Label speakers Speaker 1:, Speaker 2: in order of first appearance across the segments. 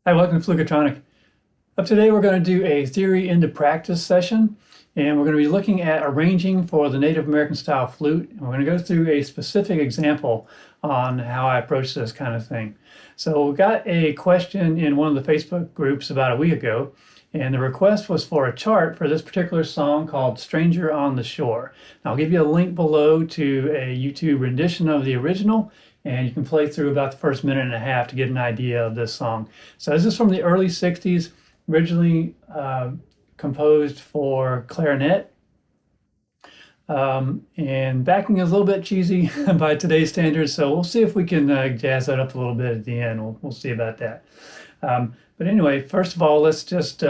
Speaker 1: Hi, welcome to Fluketronic. Today we're going to do a theory into practice session, and we're going to be looking at arranging for the Native American style flute. And we're going to go through a specific example on how I approach this kind of thing. So we got a question in one of the Facebook groups about a week ago, and the request was for a chart for this particular song called Stranger on the Shore. Now, I'll give you a link below to a YouTube rendition of the original, and you can play through about the first minute and a half to get an idea of this song. So this is from the early 60s, originally composed for clarinet. And backing is a little bit cheesy by today's standards, so we'll see if we can jazz that up a little bit at the end. We'll see about that. But anyway, first of all, let's just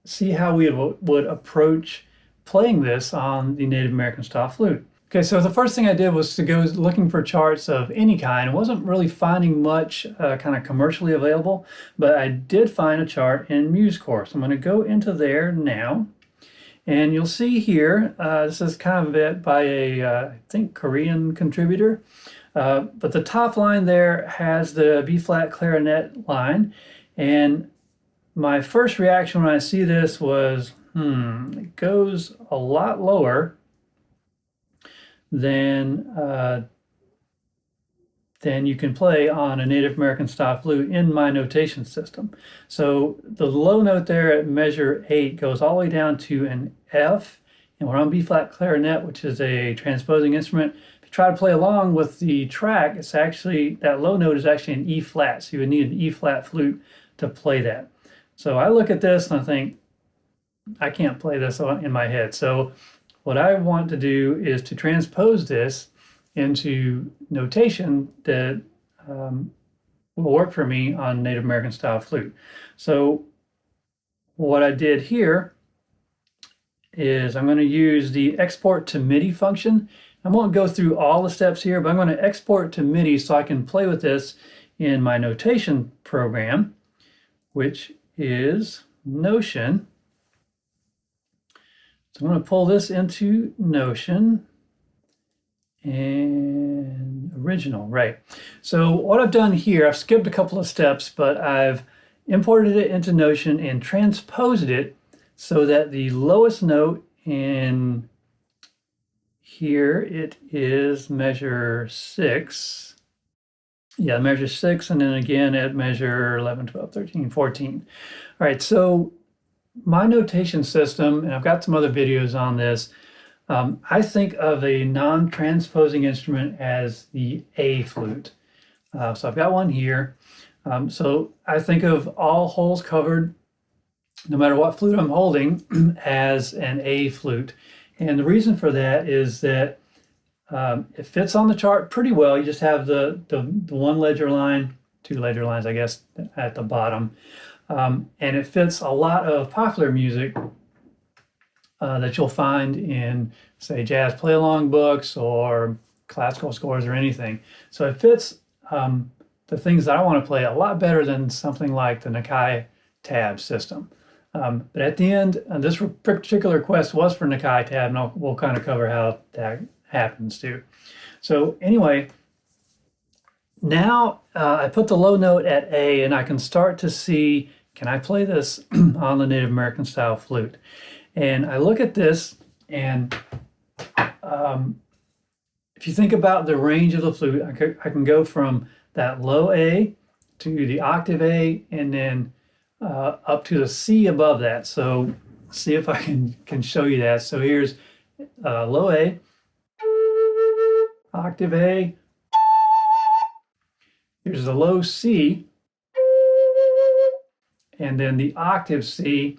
Speaker 1: see how we would approach playing this on the Native American style flute. Okay, so the first thing I did was to go looking for charts of any kind. I wasn't really finding much kind of commercially available, but I did find a chart in MuseCore. So I'm going to go into there now, and you'll see here, this is kind of it by a, I think, Korean contributor. But the top line there has the B-flat clarinet line, and my first reaction when I see this was, it goes a lot lower than you can play on a Native American style flute in my notation system. So the low note there at measure 8 goes all the way down to an F, and we're on B-flat clarinet, which is a transposing instrument. If you try to play along with the track, it's actually, that low note is actually an E-flat, so you would need an E-flat flute to play that. So I look at this and I think, I can't play this in my head. So what I want to do is to transpose this into notation that will work for me on Native American style flute. So what I did here is I'm going to use the export to MIDI function. I won't go through all the steps here, but I'm going to export to MIDI so I can play with this in my notation program, which is Notion. So I'm going to pull this into Notion and original, right. So what I've done here, I've skipped a couple of steps, but I've imported it into Notion and transposed it so that the lowest note in here, it is measure 6. Yeah, measure 6, and then again at measure 11, 12, 13, 14. All right, so my notation system, and I've got some other videos on this, I think of a non-transposing instrument as the A flute. So I've got one here. So I think of all holes covered, no matter what flute I'm holding, as an A flute. And the reason for that is that it fits on the chart pretty well. You just have the one ledger line, 2 ledger lines, I guess, at the bottom. And it fits a lot of popular music that you'll find in, say, jazz play-along books or classical scores or anything. So it fits the things that I want to play a lot better than something like the Nakai tab system. But at the end, this particular request was for Nakai tab, and we'll kind of cover how that happens too. So anyway, now I put the low note at A, and I can start to see, can I play this on the Native American style flute? And I look at this, and if you think about the range of the flute, I can go from that low A to the octave A, and then up to the C above that. So see if I can show you that. So here's low A, octave A, here's the low C, and then the octave C.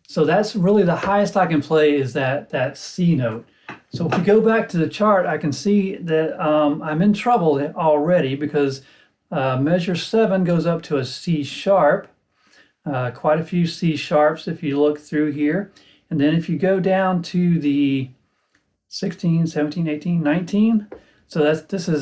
Speaker 1: So that's really the highest I can play, is that C note. So if we go back to the chart, I can see that I'm in trouble already, because measure 7 goes up to a C sharp, quite a few C sharps if you look through here. And then if you go down to the 16, 17, 18, 19, so this is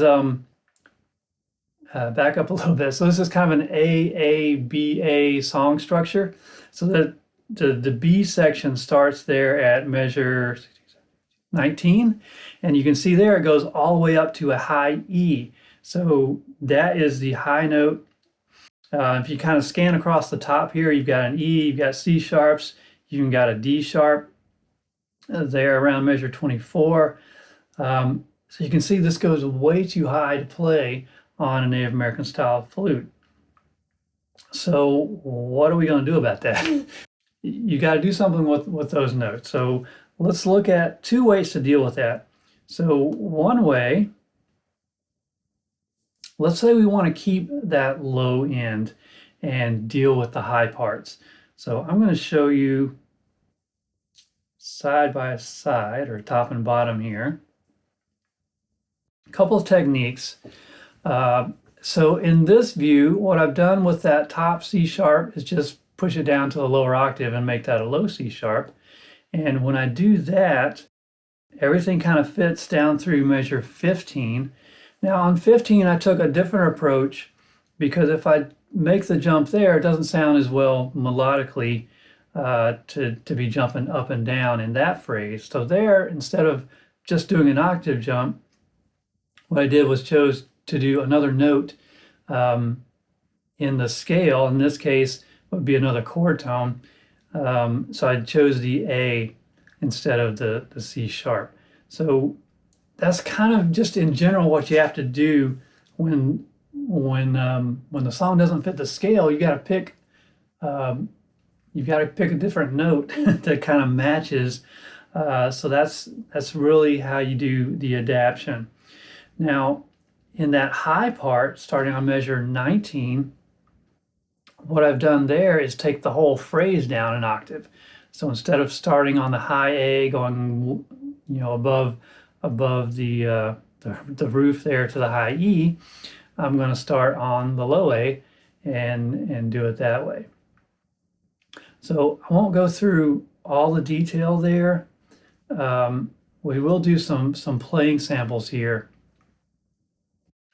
Speaker 1: back up a little bit. So this is kind of an A, song structure. So that the B section starts there at measure 19, and you can see there it goes all the way up to a high E. So that is the high note. If you kind of scan across the top here, you've got an E, you've got C sharps, you even got a D sharp there around measure 24. So you can see this goes way too high to play on a Native American style flute. So what are we going to do about that? You got to do something with those notes. So let's look at two ways to deal with that. So one way, let's say we want to keep that low end and deal with the high parts. So I'm going to show you side by side, or top and bottom here, a couple of techniques. So in this view, what I've done with that top C sharp is just push it down to the lower octave and make that a low C sharp. And when I do that, everything kind of fits down through measure 15. Now on 15, I took a different approach because if I make the jump there, it doesn't sound as well melodically to be jumping up and down in that phrase. So there, instead of just doing an octave jump, what I did was chose to do another note in the scale. In this case, would be another chord tone. So I chose the A instead of the C sharp. So that's kind of just in general what you have to do when the song doesn't fit the scale. You got to pick a different note that kind of matches. So that's really how you do the adaptation. Now, in that high part, starting on measure 19, what I've done there is take the whole phrase down an octave. So instead of starting on the high A, going above the roof there to the high E, I'm going to start on the low A and do it that way. So I won't go through all the detail there. We will do some playing samples here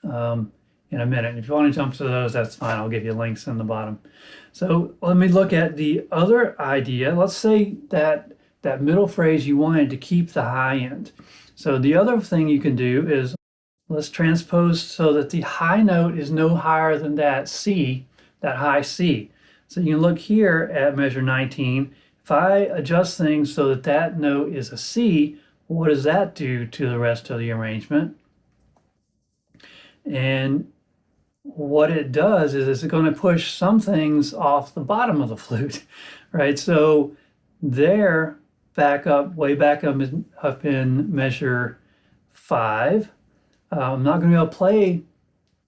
Speaker 1: in a minute. If you want to jump to those, that's fine. I'll give you links in the bottom. So let me look at the other idea. Let's say that middle phrase, you wanted to keep the high end. So the other thing you can do is let's transpose so that the high note is no higher than that C, that high C. So you can look here at measure 19. If I adjust things so that that note is a C, what does that do to the rest of the arrangement? And what it does is it's going to push some things off the bottom of the flute, right? So there, way back up in measure 5, I'm not going to be able to play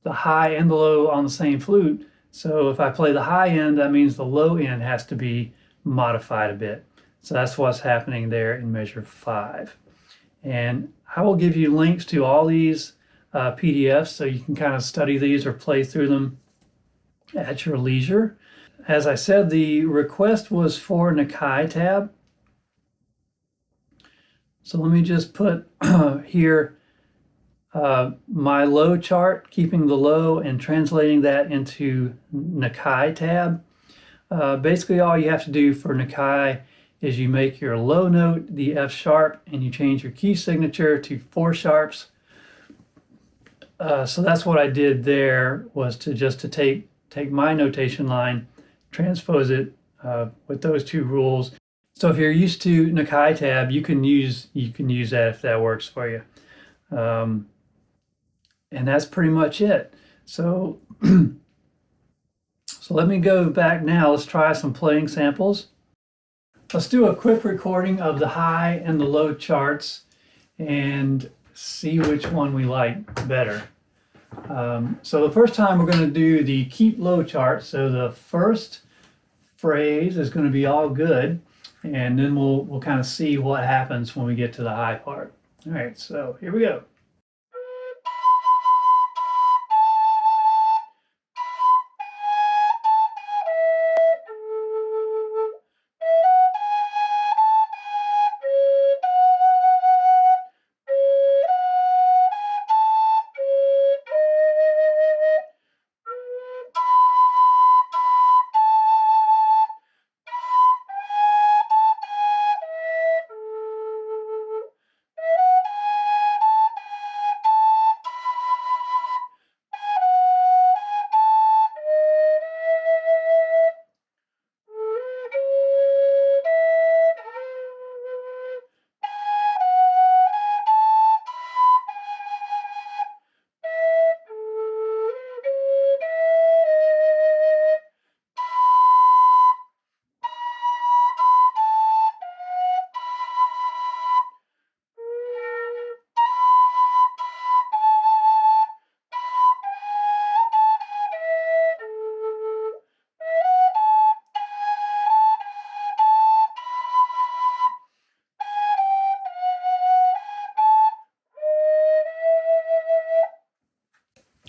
Speaker 1: the high and the low on the same flute. So if I play the high end, that means the low end has to be modified a bit. So that's what's happening there in measure 5. And I will give you links to all these PDFs so you can kind of study these or play through them at your leisure. As I said, the request was for Nakai tab. So let me just put here my low chart, keeping the low and translating that into Nakai tab. Basically, all you have to do for Nakai is you make your low note the F sharp and you change your key signature to 4 sharps. So that's what I did there, was to take my notation line, transpose it with those 2 rules. So if you're used to Nakai tab, you can use that if that works for you. And that's pretty much it. So so let me go back now. Let's try some playing samples. Let's do a quick recording of the high and the low charts and see which one we like better. So the first time we're going to do the keep low chart. So the first phrase is going to be all good, and then we'll kind of see what happens when we get to the high part. All right, so here we go.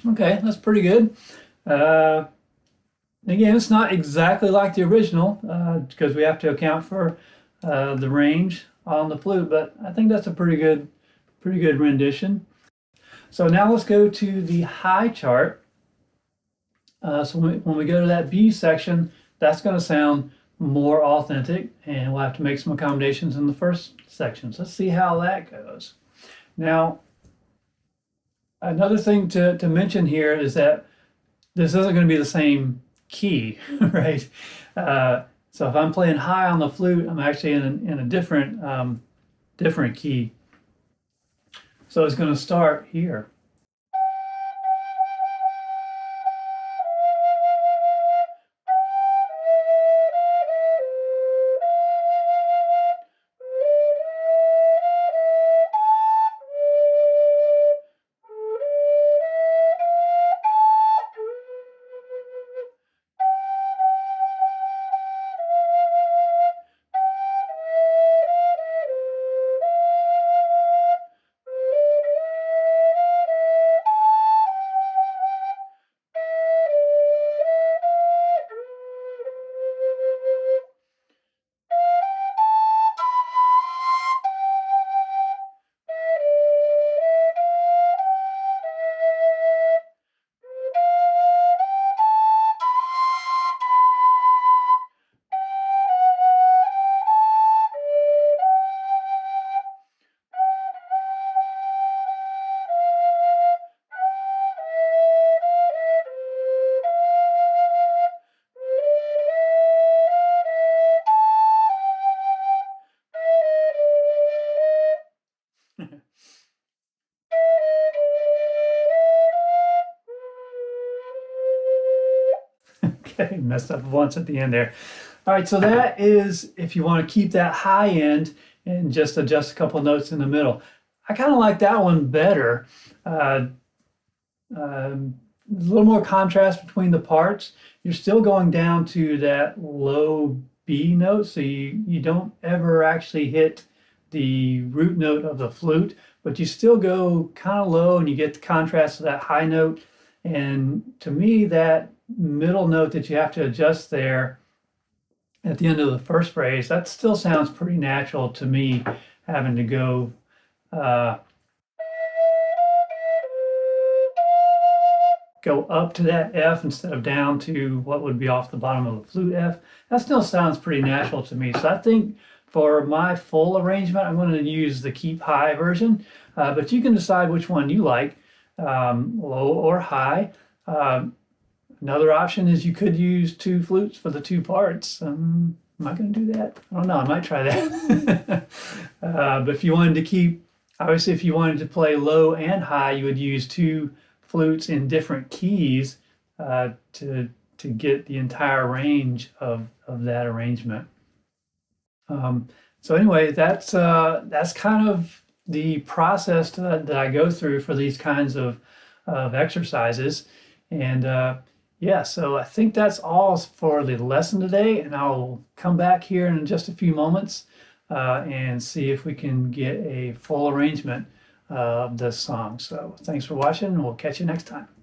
Speaker 1: Okay, that's pretty good. Again, it's not exactly like the original because we have to account for the range on the flute, but I think that's a pretty good rendition. So now let's go to the high chart. So when we go to that B section, that's going to sound more authentic, and we'll have to make some accommodations in the first section. So let's see how that goes. Now, another thing to mention here is that this isn't going to be the same key, right? So if I'm playing high on the flute, I'm actually in a different key. So it's going to start here. Okay, messed up once at the end there. All right, so that is if you want to keep that high end and just adjust a couple notes in the middle. I kind of like that one better. A little more contrast between the parts. You're still going down to that low B note, so you don't ever actually hit the root note of the flute, but you still go kind of low and you get the contrast of that high note. And to me, that middle note that you have to adjust there at the end of the first phrase, that still sounds pretty natural to me, having to go up to that F instead of down to what would be off the bottom of the flute F. That still sounds pretty natural to me. So I think for my full arrangement, I'm going to use the keep high version, but you can decide which one you like, low or high. Another option is you could use two flutes for the two parts. Am I going to do that? I don't know. I might try that. But if you wanted to keep, obviously, if you wanted to play low and high, you would use two flutes in different keys to get the entire range of that arrangement. So anyway, that's kind of the process that I go through for these kinds of exercises. And yeah, so I think that's all for the lesson today, and I'll come back here in just a few moments and see if we can get a full arrangement of this song. So thanks for watching, and we'll catch you next time.